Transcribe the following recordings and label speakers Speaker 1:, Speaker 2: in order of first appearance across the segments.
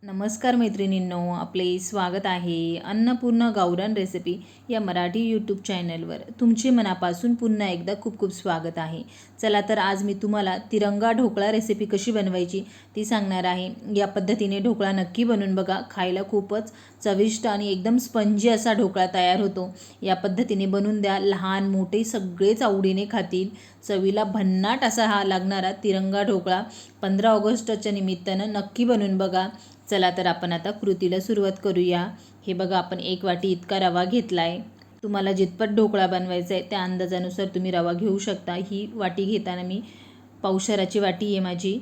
Speaker 1: नमस्कार मैत्रिणींनो, आपले स्वागत आहे अन्नपूर्णा गावरान रेसिपी या मराठी यूट्यूब चॅनलवर. तुमचे मनापासून पुन्हा एकदा खूप खूप स्वागत आहे. चला तर आज मी तुम्हाला तिरंगा ढोकळा रेसिपी कशी बनवायची ती सांगणार आहे. या पद्धतीने ढोकळा नक्की बनवून बघा. खायला खूपच चविष्ट आणि एकदम स्पंजी असा ढोकळा तयार होतो. या पद्धतीने बनवून द्या, लहान मोठे सगळेच आवडीने खातील. चवीला भन्नाट असा हा लागणारा तिरंगा ढोकळा 15 ऑगस्टच्या निमित्तानं नक्की बनवून बघा. चला तर आपण आता कृतीला सुरुवात करूया. हे बघा, आपण 1 वाटी इतका रवा घेतला आहे. तुम्हाला जितपत ढोकळा बनवायचा आहे त्या अंदाजानुसार तुम्ही रवा घेऊ शकता. ही वाटी घेताना मी पावशेराची वाटी आहे माझी.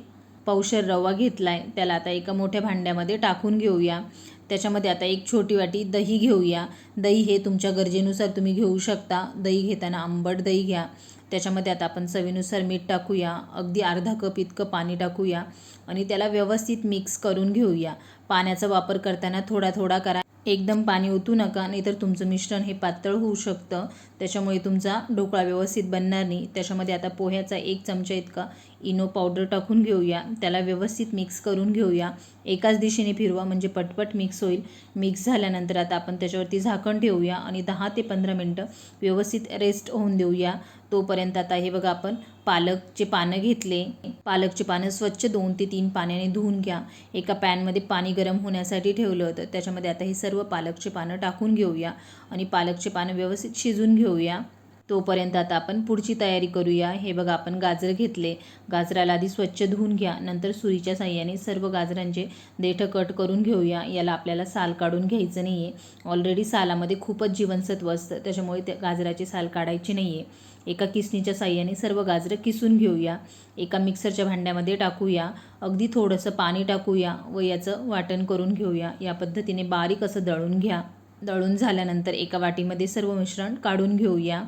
Speaker 1: पावशेर रवा घेतला आहे. त्याला आता एका मोठ्या भांड्यामध्ये टाकून घेऊया. त्याच्यामध्ये आता 1 छोटी वाटी दही घेऊया. दही हे तुमच्या गरजेनुसार तुम्ही घेऊ शकता. दही घेताना आंबट दही घ्या. त्याच्यामध्ये आता आपण चवीनुसार मीठ टाकूया. अगदी अर्धा कप इतकं पाणी टाकूया आणि त्याला व्यवस्थित मिक्स करून घेऊया. पाण्याचा वापर करताना थोडा थोडा करा. एकदम पाणी ओतू नका, नाहीतर तुमचं मिश्रण हे पातळ होऊ शकतं. त्याच्यामुळे तुमचा ढोकळा व्यवस्थित बनणार नाही. त्याच्यामध्ये आता पोह्याचा 1 चमचा इतका इनो पावडर टाकून घेऊया. त्याला व्यवस्थित मिक्स करून घेऊया. एकाच दिशेने फिरवा म्हणजे पटपट मिक्स होईल. मिक्स झाल्यानंतर आता आपण त्याच्यावरती झाकण ठेवूया आणि 10 ते 15 मिनटं व्यवस्थित रेस्ट होऊन देऊया. तोपर्यंत आता हे बघा, आपण पालकचे पानं घेतले. पालकचे पानं स्वच्छ 2 ते 3 पाण्याने धुवून घ्या. एका पॅनमध्ये पाणी गरम होण्यासाठी ठेवलं होतं. त्याच्यामध्ये आता हे सर्व पालकचे पानं टाकून घेऊया आणि पालकचे पानं व्यवस्थित शिजून घेऊया. तोपर्यंत आता आपण पुढची तयारी करूया. हे बघा, आपण गाजर घेतले. गाजराला आधी स्वच्छ धुवून घ्या. नंतर सुरीच्या साहाय्याने सर्व गाजरांचे देठं कट करून घेऊया. याला आपल्याला साल काढून घ्यायचं नाही आहे. ऑलरेडी सालामध्ये खूपच जीवनसत्व असतं, त्याच्यामुळे त्या गाजराची साल काढायची नाही आहे. एका किसणीच्या साहाय्याने सर्व गाजरं किसून घेऊया. एका मिक्सरच्या भांड्यामध्ये टाकूया. अगदी थोडंसं पाणी टाकूया व याचं वाटण करून घेऊया. या पद्धतीने बारीक असं दळून घ्या. दळून झाल्यानंतर एका वाटीमध्ये सर्व मिश्रण काढून घेऊया.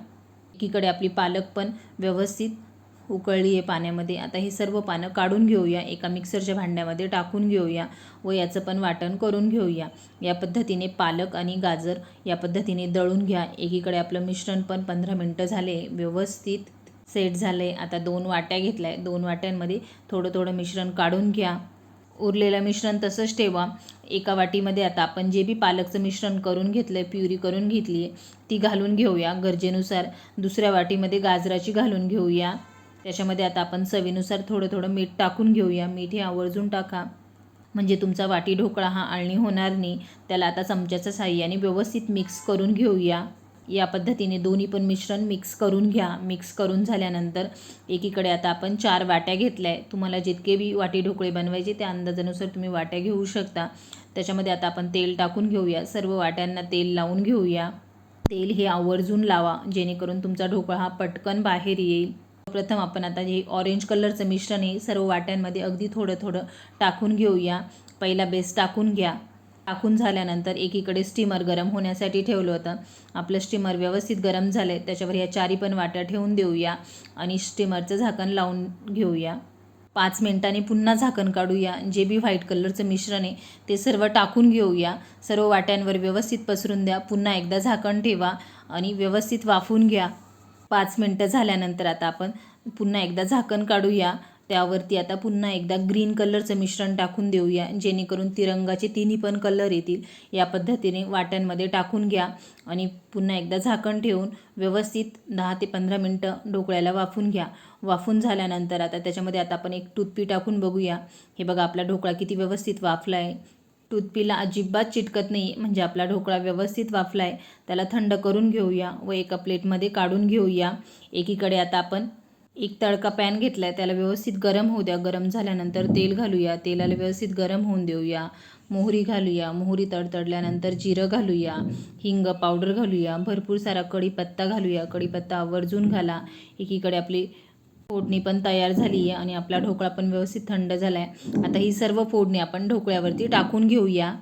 Speaker 1: एकीकडे आपली पालक पण व्यवस्थित उकळली आहे पाण्यामध्ये. आता हे सर्व पानं काढून घेऊया. एका मिक्सरच्या भांड्यामध्ये टाकून घेऊया व याचं पण वाटण करून घेऊया. या पद्धतीने पालक आणि गाजर या पद्धतीने दळून घ्या. एकीकडे आपलं मिश्रण पण 15 मिनटं झाले, व्यवस्थित सेट झाले. आता 2 वाट्या घेतल्या आहे. 2 वाट्यांमध्ये थोडं थोडं मिश्रण काढून घ्या. उरलेलं मिश्रण तसंच ठेवा. एका वाटीमध्ये आता आपण जे बी पालकचं मिश्रण करून घेतलं आहे, प्युरी करून घेतली आहे, ती घालून घेऊया गरजेनुसार. दुसऱ्या वाटीमध्ये गाजराची घालून घेऊया. त्याच्यामध्ये आता आपण चवीनुसार थोडं थोडं मीठ टाकून घेऊया. मीठ हे आवर्जून टाका, म्हणजे तुमचा वाटी ढोकळा हा आळणी होणार नाही. त्याला आता चमच्याच्या साहाय्याने व्यवस्थित मिक्स करून घेऊया. या पद्धतीने दोन्ही पण मिश्रण मिक्स करून घ्या. मिक्स करून झाल्यानंतर एकीकडे आता आपण 4 वाट्या घेतल्या आहे. तुम्हाला जितके बी वाटी ढोकळे बनवायचे त्या अंदाजानुसार तुम्ही वाट्या घेऊ शकता. त्याच्यामध्ये आता आपण तेल टाकून घेऊया. सर्व वाट्यांना तेल लावून घेऊया. तेल हे आवर्जून लावा, जेणेकरून तुमचा ढोकळा हा पटकन बाहेर येईल. प्रथम आपण आता हे ऑरेंज कलरचं मिश्रण हे सर्व वाट्यांमध्ये अगदी थोडं थोडं टाकून घेऊया. पहिला बेस टाकून घ्या. टाकून झाल्यानंतर एकीकडे स्टीमर गरम होण्यासाठी ठेवलं होतं. आपलं स्टीमर व्यवस्थित गरम झालं आहे. त्याच्यावर ह्या 4 पण वाट्या ठेवून देऊया आणि स्टीमरचं झाकण लावून घेऊया. 5 मिनिटांनी पुन्हा झाकण काढूया. जे बी व्हाईट कलरचं मिश्रण आहे ते सर्व टाकून घेऊया. सर्व वाट्यांवर व्यवस्थित पसरून द्या. पुन्हा एकदा झाकण ठेवा आणि व्यवस्थित वाफवून घ्या. 5 मिनटं झाल्यानंतर आता आपण पुन्हा एकदा झाकण काढूया. त्यावरती आता पुन्हा एकदा ग्रीन कलरचं मिश्रण टाकून देऊया, जेणेकरून तिरंगाचे तिन्ही पण कलर येतील. या पद्धतीने वाट्यांमध्ये टाकून घ्या आणि पुन्हा एकदा झाकण ठेवून व्यवस्थित 10 ते 15 मिनटं ढोकळ्याला वाफून घ्या. वाफून झाल्यानंतर आता त्याच्यामध्ये आता आपण एक टूथपी टाकून बघूया. हे बघा, आपला ढोकळा किती व्यवस्थित वाफला आहे. टूथपीला अजिबात चिटकत नाही, म्हणजे आपला ढोकळा व्यवस्थित वाफला आहे. त्याला थंड करून घेऊया व एका प्लेटमध्ये काढून घेऊया. एकीकडे आता आपण एक तडका पॅन घेतला आहे. त्याला व्यवस्थित गरम होऊ द्या. गरम झाल्यानंतर तेल घालूया. तेलाला व्यवस्थित गरम होऊन देऊया. मोहरी घालूया. मोहरी तडतडल्यानंतर जिरं घालूया. हिंग पावडर घालूया. भरपूर सारा कढीपत्ता घालूया. कढीपत्ता आवर्जून घाला. एकीकडे आपली फोडणी पण तयार झाली आहे आणि आपला ढोकळा पण व्यवस्थित थंड झाला आहे. आता ही सर्व फोडणी आपण ढोकळ्यावरती टाकून घेऊया.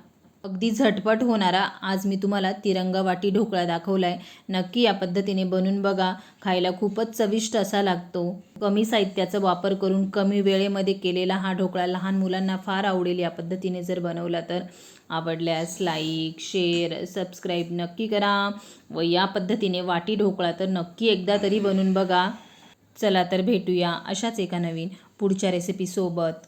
Speaker 1: अगदी झटपट होणारा आज मी तुम्हाला तिरंगा वाटी ढोकळा दाखवला आहे. नक्की या पद्धतीने बनवून बघा. खायला खूपच चविष्ट असा लागतो. कमी साहित्याचा वापर करून कमी वेळेमध्ये केलेला हा ढोकळा लहान मुलांना फार आवडेल. या पद्धतीने जर बनवला तर. आवडल्यास लाईक, शेअर, सबस्क्राईब नक्की करा व या पद्धतीने वाटी ढोकळा तर नक्की एकदा तरी बनवून बघा. चला तर भेटूया अशाच एका नवीन पुढच्या रेसिपीसोबत.